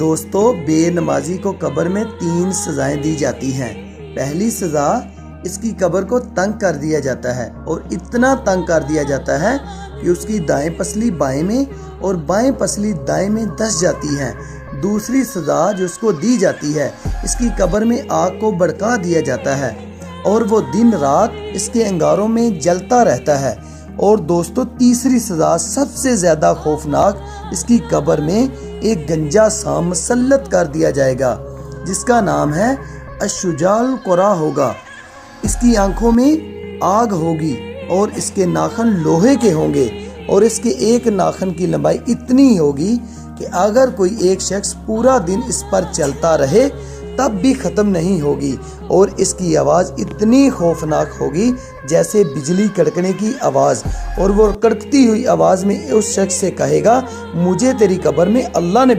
दोस्तों, बेनमाजी को कब्र में 3 सजाएं दी जाती हैं। पहली सजा, इसकी कब्र को तंग कर दिया जाता है और इतना तंग कर दिया जाता है कि उसकी दाएं पसली बाएं में और बाएं पसली दाएं में धंस जाती है। दूसरी सजा जो उसको दी जाती है, इसकी कब्र में आग को भड़का दिया जाता है और वो दिन रात इसके अंगारों में जलता रहता है। और दोस्तों, तीसरी सजा सबसे ज़्यादा खौफनाक, इसकी कब्र में एक गंजा सा मुसल्लत कर दिया जाएगा जिसका नाम है अशुजाल कुरा होगा। इसकी आंखों में आग होगी और इसके नाखन लोहे के होंगे और इसके एक नाखन की लंबाई इतनी होगी कि अगर कोई एक शख्स पूरा दिन इस पर चलता रहे तब भी ख़त्म नहीं होगी। और इसकी आवाज़ इतनी खौफनाक होगी जैसे बिजली कड़कने की आवाज़, और वो कड़कती हुई आवाज़ में उस शख्स से कहेगा, मुझे तेरी कब्र में अल्लाह ने